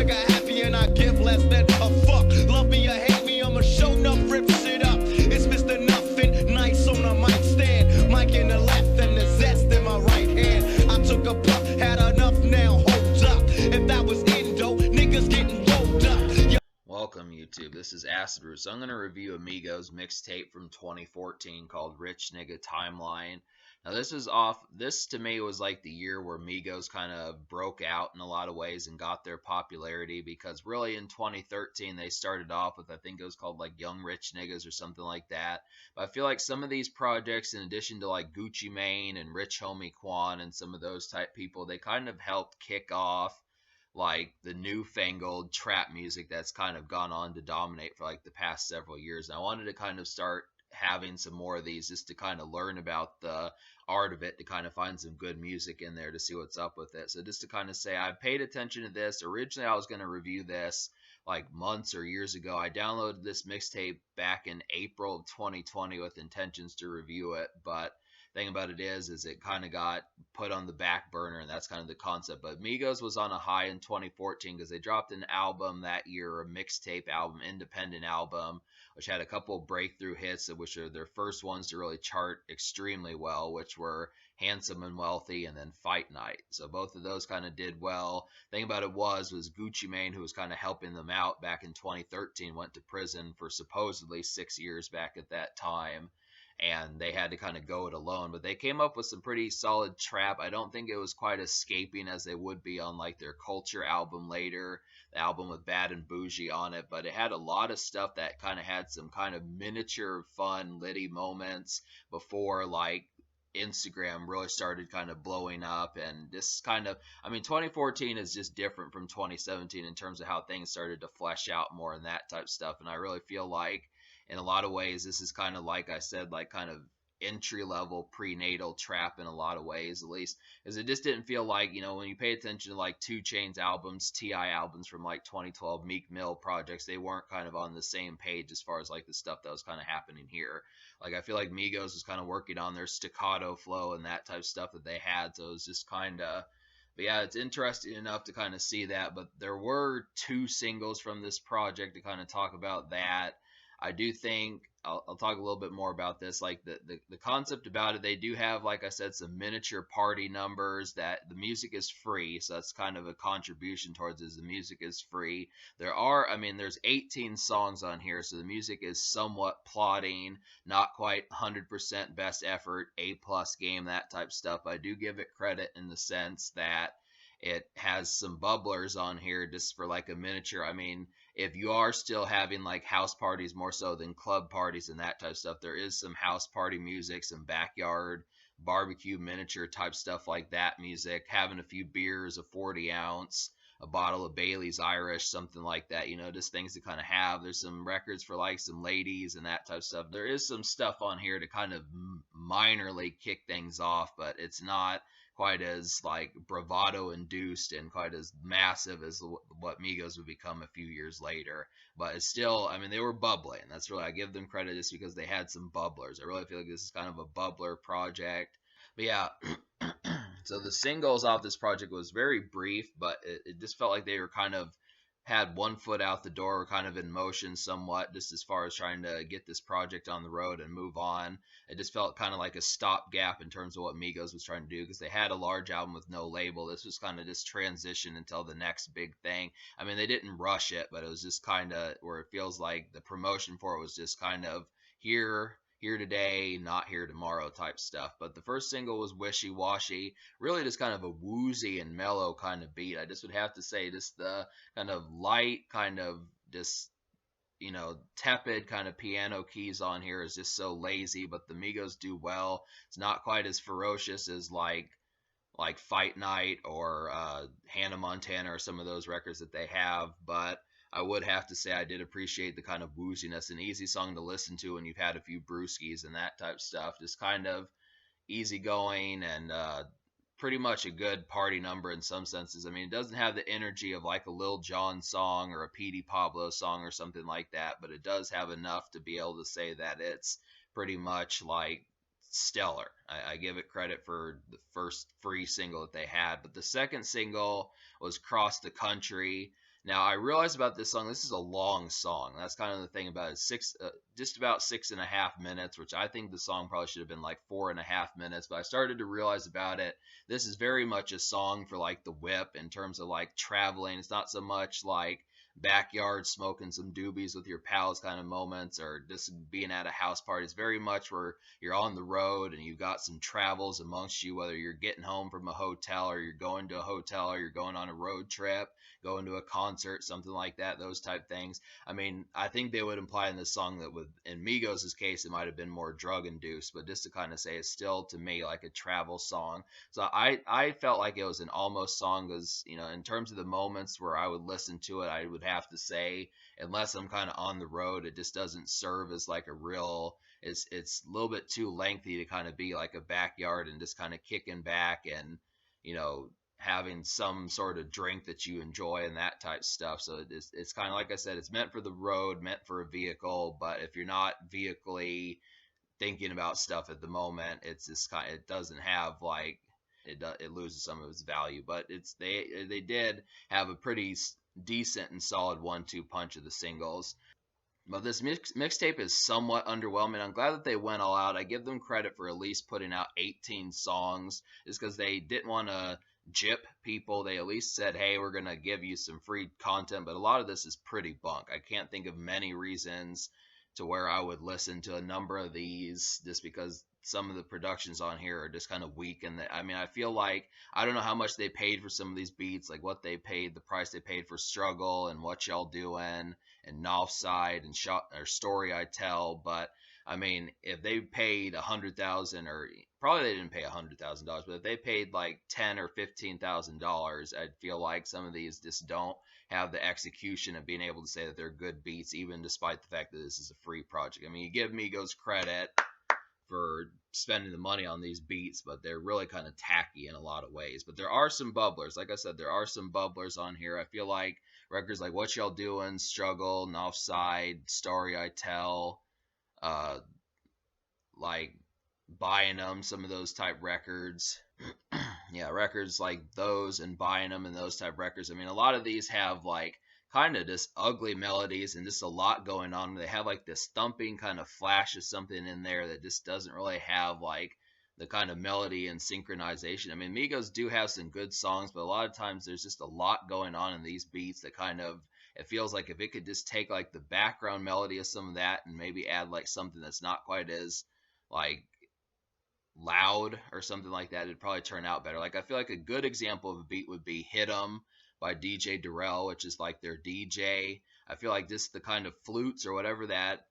trigger happy and I give less than a fuck. Love me or hate me, I'ma show enough, rip shit up. It's Mr. Nothing, nice on a mic stand. Mic in the left and the zest in my right hand. I took a puff, had enough now, hold up. If that was Indo, niggas getting rolled up. Welcome YouTube, this is Acid Root. So I'm going to review a Migos mixtape from 2014 called Rich Nigga Timeline. Now this to me was like the year where Migos kind of broke out in a lot of ways and got their popularity, because really in 2013 they started off with, I think it was called like Young Rich Niggas or something like that. But I feel like some of these projects, in addition to like Gucci Mane and Rich Homie Quan and some of those type people, they kind of helped kick off like the newfangled trap music that's kind of gone on to dominate for like the past several years. And I wanted to kind of start having some more of these just to kind of learn about the art of it, to kind of find some good music in there to see what's up with it. So just to kind of say, I paid attention to this. Originally I was going to review this like months or years ago. I downloaded this mixtape back in April of 2020 with intentions to review it, but thing about it is it kind of got put on the back burner, and that's kind of the concept. But Migos was on a high in 2014 because they dropped an album that year, a mixtape album, independent album, which had a couple of breakthrough hits, which are their first ones to really chart extremely well, which were Handsome and Wealthy and then Fight Night. So both of those kind of did well. Thing about it was Gucci Mane, who was kind of helping them out back in 2013, went to prison for supposedly 6 years back at that time, and they had to kind of go it alone. But they came up with some pretty solid trap. I don't think it was quite escaping as they would be on like their Culture album later, the album with Bad and Bougie on it, but it had a lot of stuff that kind of had some kind of miniature fun litty moments before like Instagram really started kind of blowing up. And this kind of, I mean, 2014 is just different from 2017 in terms of how things started to flesh out more and that type of stuff. And I really feel like in a lot of ways this is kind of, like I said, like kind of entry level prenatal trap in a lot of ways, at least, because it just didn't feel like, you know, when you pay attention to like 2 Chainz albums, T.I. albums from like 2012, Meek Mill projects, they weren't kind of on the same page as far as like the stuff that was kind of happening here. Like I feel like Migos was kind of working on their staccato flow and that type of stuff that they had, so it was just kind of, but yeah, it's interesting enough to kind of see that. But there were 2 singles from this project to kind of talk about that. I do think I'll talk a little bit more about this. Like the concept about it, they do have, like I said, some miniature party numbers. That the music is free, so that's kind of a contribution towards it. The music is free. There's 18 songs on here, so the music is somewhat plotting, not quite 100% best effort, A+ game, that type stuff. I do give it credit in the sense that it has some bubblers on here just for like a miniature. I mean, if you are still having like house parties more so than club parties and that type of stuff, there is some house party music, some backyard barbecue miniature type stuff like that music, having a few beers, a 40 ounce, a bottle of Bailey's Irish, something like that, you know, just things to kind of have. There's some records for like some ladies and that type of stuff. There is some stuff on here to kind of minorly kick things off, but it's not quite as like bravado induced and quite as massive as what Migos would become a few years later. But it's still, I mean, they were bubbling. That's really, I give them credit just because they had some bubblers. I really feel like this is kind of a bubbler project. But yeah, so the singles off this project was very brief, but it just felt like they were kind of had one foot out the door, kind of in motion somewhat, just as far as trying to get this project on the road and move on. It just felt kind of like a stopgap in terms of what Migos was trying to do, because they had a large album with no label. This was kind of just transition until the next big thing. I mean, they didn't rush it, but it was just kind of where it feels like the promotion for it was just kind of here today, not here tomorrow type stuff. But the first single was Wishy Washy, really just kind of a woozy and mellow kind of beat. I just would have to say just the kind of light, kind of just, you know, tepid kind of piano keys on here is just so lazy, but the Migos do well. It's not quite as ferocious as like Fight Night or Hannah Montana or some of those records that they have, but I would have to say I did appreciate the kind of wooziness. An easy song to listen to when you've had a few brewskis and that type of stuff. Just kind of easygoing and pretty much a good party number in some senses. I mean, it doesn't have the energy of like a Lil Jon song or a Petey Pablo song or something like that, but it does have enough to be able to say that it's pretty much like stellar. I give it credit for the first free single that they had, but the second single was Cross the Country. Now I realized about this song. This is a long song. That's kind of the thing about it. Just about 6.5 minutes, which I think the song probably should have been like 4.5 minutes. But I started to realize about it. This is very much a song for like the whip in terms of like traveling. It's not so much like backyard smoking some doobies with your pals kind of moments, or just being at a house party. It's very much where you're on the road and you've got some travels amongst you, whether you're getting home from a hotel or you're going to a hotel or you're going on a road trip, going to a concert, something like that, those type things. I mean, I think they would imply in this song that with in Migos' case, it might have been more drug induced, but just to kind of say it's still to me like a travel song. So I felt like it was an almost song because, in terms of the moments where I would listen to it, I would have to say, unless I'm kind of on the road, it just doesn't serve as like a real. It's a little bit too lengthy to kind of be like a backyard and just kind of kicking back and you know having some sort of drink that you enjoy and that type stuff. So it's kind of like I said, it's meant for the road, meant for a vehicle. But if you're not vehically thinking about stuff at the moment, it's just kind. It doesn't have like it loses some of its value. But they did have a pretty decent and solid 1-2 punch of the singles. But this mixtape is somewhat underwhelming. I'm glad that they went all out. I give them credit for at least putting out 18 songs, just because they didn't want to jip people. They at least said, hey, we're going to give you some free content. But a lot of this is pretty bunk. I can't think of many reasons to where I would listen to a number of these, just because some of the productions on here are just kind of weak. And I mean, I feel like I don't know how much they paid for some of these beats, like what they paid, the price they paid for Struggle and What Y'all Doing and Northside and Shot or Story I Tell. But I mean, if they paid 100,000, or probably they didn't pay $100,000, but if they paid like $10,000 or $15,000, I'd feel like some of these just don't have the execution of being able to say that they're good beats, even despite the fact that this is a free project. I mean, you give Migos credit for spending the money on these beats, but they're really kind of tacky in a lot of ways. But there are some bubblers. Like I said, there are some bubblers on here. I feel like records like What Y'all Doing, Struggle, Northside, Story I Tell, uh, like Buying Them, some of those type records. Yeah, records like those and Buying Them and those type records. I mean, a lot of these have like kind of just ugly melodies and just a lot going on. They have like this thumping kind of flash of something in there that just doesn't really have like the kind of melody and synchronization. I mean, Migos do have some good songs, but a lot of times there's just a lot going on in these beats that kind of it feels like if it could just take like the background melody of some of that and maybe add like something that's not quite as like loud or something like that, it'd probably turn out better. Like I feel like a good example of a beat would be Hit 'Em by DJ Durrell, which is like their DJ. I feel like this the kind of flutes or whatever that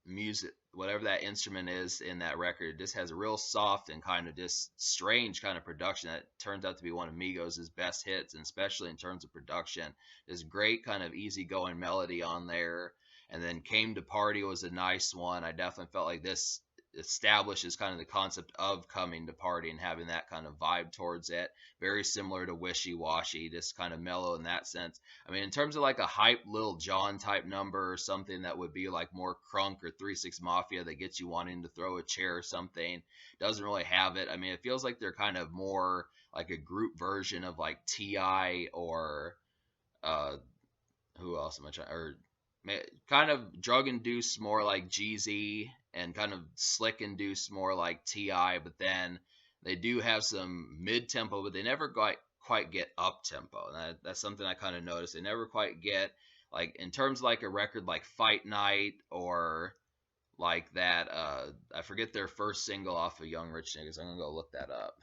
music, whatever that instrument is in that record, just has a real soft and kind of just strange kind of production that turns out to be one of Migos' best hits, and especially in terms of production. This great kind of easygoing melody on there. And then Came to Party was a nice one. I definitely felt like this establishes kind of the concept of coming to party and having that kind of vibe towards it. Very similar to Wishy Washy, just kind of mellow in that sense. I mean, in terms of like a hype Lil Jon type number or something that would be like more crunk or 3-6 Mafia that gets you wanting to throw a chair or something, doesn't really have it. I mean, it feels like they're kind of more like a group version of like T.I. or who else am I trying? Or kind of drug induced more like Jeezy, and kind of slick induced more like Ti. But then they do have some mid tempo, but they never quite get up tempo. That's something I kind of noticed. They never quite get like in terms of like a record like Fight Night or like that. I forget their first single off of Young Rich Niggas. I'm gonna go look that up.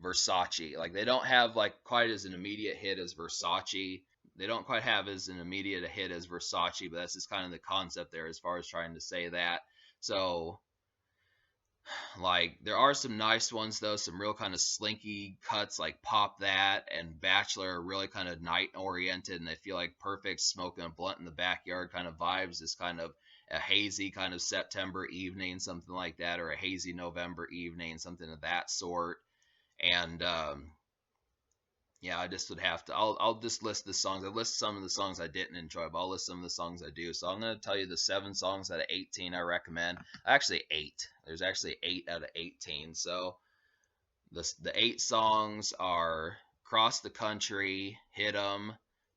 Versace. Like they don't have like quite as an immediate hit as Versace. They don't quite have as an immediate a hit as Versace, but that's just kind of the concept there as far as trying to say that. So like there are some nice ones though, some real kind of slinky cuts like Pop That and Bachelor are really kind of night oriented, and they feel like perfect smoking a blunt in the backyard kind of vibes. This kind of a hazy kind of September evening, something like that, or a hazy November evening, something of that sort. And yeah, I just would have to. I'll just list the songs. I list some of the songs I didn't enjoy, but I'll list some of the songs I do. So I'm gonna tell you the 7 songs out of 18 I recommend. Actually 8. There's actually 8 out of 18. So the 8 songs are Cross the Country, Hit 'Em,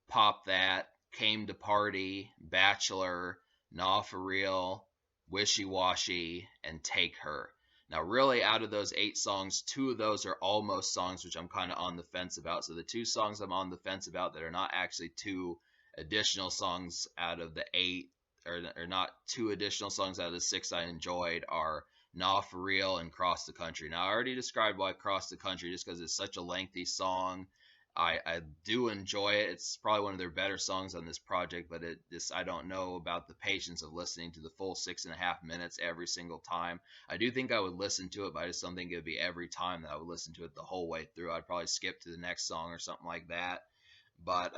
Pop That, Came to Party, Bachelor, Nah For Real, Wishy Washy, and Take Her. Now, really, out of those 8 songs, 2 of those are almost songs which I'm kind of on the fence about. So the 2 songs I'm on the fence about that are not actually 2 additional songs out of the 8, or not 2 additional songs out of the 6 I enjoyed, are Nah For Real and Cross the Country. Now, I already described why Cross the Country, just because it's such a lengthy song. I do enjoy it. It's probably one of their better songs on this project, but I don't know about the patience of listening to the full 6.5 minutes every single time. I do think I would listen to it, but I just don't think it would be every time that I would listen to it the whole way through. I'd probably skip to the next song or something like that. But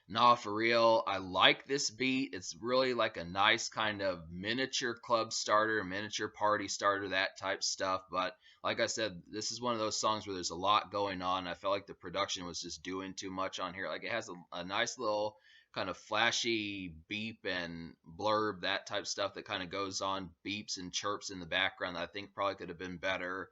Nah, For Real, I like this beat. It's really like a nice kind of miniature club starter, miniature party starter, that type stuff. But like I said, this is one of those songs where there's a lot going on. I felt like the production was just doing too much on here. Like, it has a nice little kind of flashy beep and blurb, that type stuff that kind of goes on, beeps and chirps in the background that I think probably could have been better.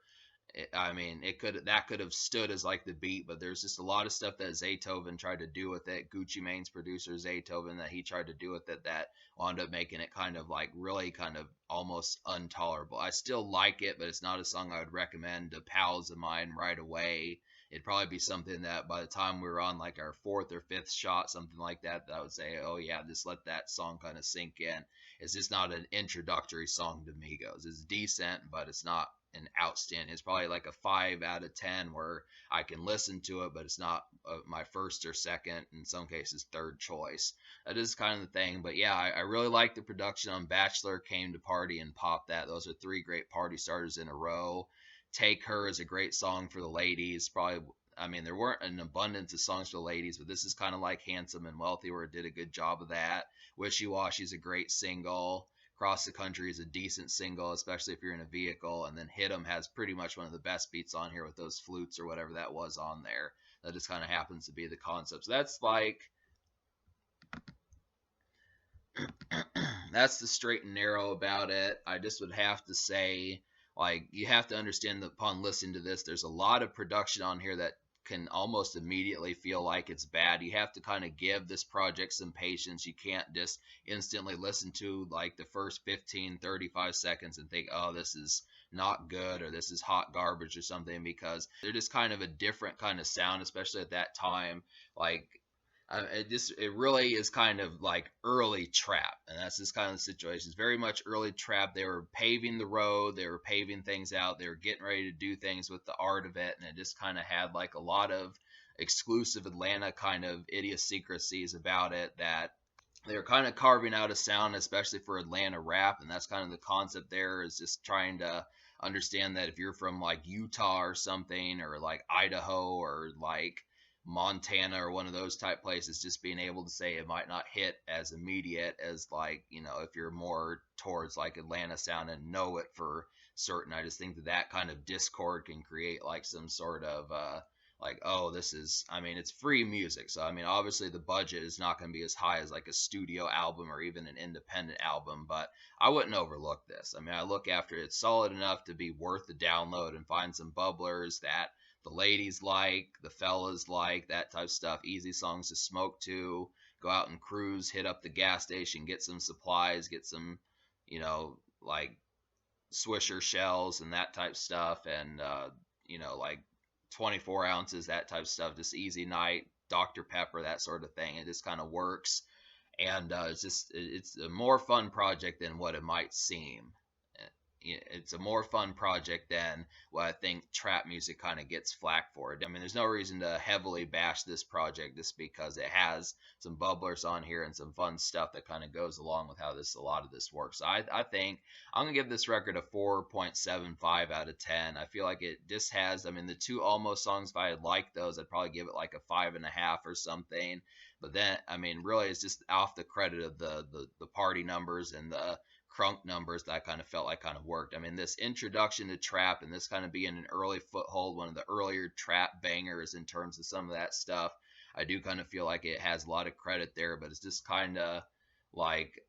I mean, that could have stood as like the beat, but there's just a lot of stuff that Zaytoven tried to do with it. Gucci Mane's producer Zaytoven, that he tried to do with it, that wound up making it kind of like really kind of almost intolerable. I still like it, but it's not a song I would recommend to pals of mine right away. It'd probably be something that by the time we were on like our 4th or 5th shot, something like that, that I would say, oh yeah, just let that song kind of sink in. It's just not an introductory song to Migos. It's decent, but it's not an outstanding. It's probably like a 5 out of 10 where I can listen to it, but it's not my first or second, in some cases third choice. That is kind of the thing. But yeah, I really like the production on Bachelor, Came to Party, and Pop That. Those are 3 great party starters in a row. Take Her is a great song for the ladies. Probably, I mean, there weren't an abundance of songs for the ladies, but this is kind of like Handsome and Wealthy, where it did a good job of that. Wishy Washy is a great single. Cross the Country is a decent single, especially if you're in a vehicle. And then Hit 'em has pretty much one of the best beats on here with those flutes or whatever that was on there. That just kind of happens to be the concept. So that's like, that's the straight and narrow about it. I just would have to say, like, you have to understand that upon listening to this, there's a lot of production on here that can almost immediately feel like it's bad. You have to kind of give this project some patience. You can't just instantly listen to like the first 15, 35 seconds and think, oh, this is not good, or this is hot garbage or something, because they're just kind of a different kind of sound, especially at that time. Like, it really is kind of like early trap, and that's just kind of the situation. It's very much early trap. They were paving the road, they were paving things out, they were getting ready to do things with the art of it, and it just kind of had like a lot of exclusive Atlanta kind of idiosyncrasies about it, that they were kind of carving out a sound, especially for Atlanta rap, and that's kind of the concept there, is just trying to understand that if you're from like Utah or something, or like Idaho, or like Montana or one of those type places, just being able to say it might not hit as immediate as, like, you know, if you're more towards like Atlanta sound and know it for certain. I just think that that kind of discord can create like some sort of like, oh, this is, I mean, it's free music, so I mean, obviously the budget is not going to be as high as like a studio album or even an independent album, but I wouldn't overlook this. I mean, I look after it, it's solid enough to be worth the download and find some bubblers that the ladies like, the fellas like, that type of stuff. Easy songs to smoke to, go out and cruise, hit up the gas station, get some supplies, get some, you know, like Swisher shells and that type stuff, and you know, like 24 ounces, that type of stuff. Just easy night, Dr. Pepper, that sort of thing. It just kind of works, and it's a more fun project than what it might seem. It's a more fun project than what I think trap music kind of gets flack for. I mean, there's no reason to heavily bash this project just because it has some bubblers on here and some fun stuff that kind of goes along with how a lot of this works. So I think I'm gonna give this record a 4.75 out of 10. I feel like it just has, I mean, the 2 Almost songs, if I had liked those, I'd probably give it like a 5.5 or something. But then, I mean, really, it's just off the credit of the party numbers and the crunk numbers that I kind of felt like kind of worked. I mean, this introduction to trap and this kind of being an early foothold, one of the earlier trap bangers in terms of some of that stuff, I do kind of feel like it has a lot of credit there, but it's just kind of like,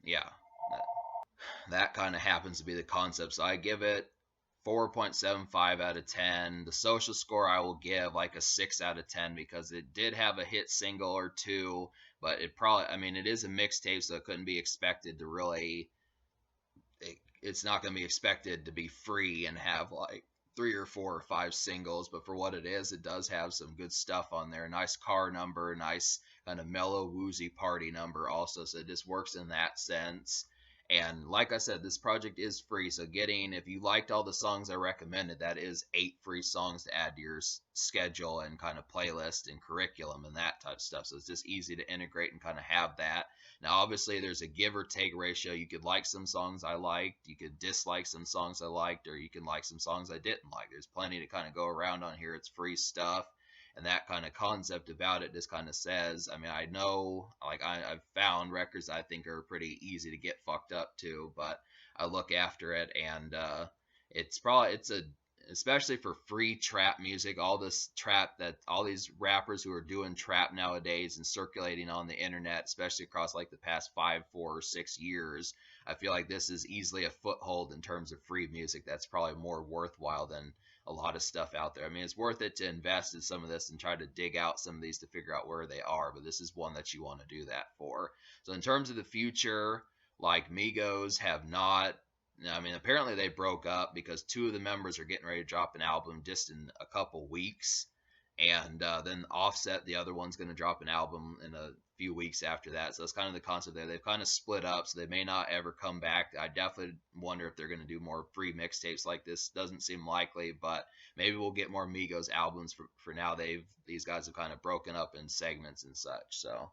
yeah, that kind of happens to be the concept. So I give it 4.75 out of 10. The social score I will give like a 6 out of 10 because it did have a hit single or two, but it probably, I mean, it is a mixtape, so it couldn't be expected to really, it's not going to be expected to be free and have like three or four or five singles, but for what it is, it does have some good stuff on there. Nice car number, nice kind of mellow, woozy party number also, so it just works in that sense. And like I said, this project is free, so getting, if you liked all the songs I recommended, that is 8 free songs to add to your schedule and kind of playlist and curriculum and that type of stuff. So it's just easy to integrate and kind of have that. Now, obviously, there's a give or take ratio. You could like some songs I liked, you could dislike some songs I liked, or you can like some songs I didn't like. There's plenty to kind of go around on here. It's free stuff. And that kind of concept about it just kind of says, I mean, I know, like, I've found records I think are pretty easy to get fucked up to, but I look after it, and it's a, especially for free trap music, all this trap that all these rappers who are doing trap nowadays and circulating on the internet, especially across like the past 5, 4, or 6 years, I feel like this is easily a foothold in terms of free music that's probably more worthwhile than a lot of stuff out there. I mean, it's worth it to invest in some of this and try to dig out some of these to figure out where they are, but this is one that you want to do that for. So in terms of the future, like Migos have not, I mean, apparently they broke up because two of the members are getting ready to drop an album just in a couple weeks. And then Offset, the other one's going to drop an album in a few weeks after that. So that's kind of the concept there. They've kind of split up, so they may not ever come back. I definitely wonder if they're going to do more free mixtapes like this. Doesn't seem likely, but maybe we'll get more Migos albums. For now, these guys have kind of broken up in segments and such. So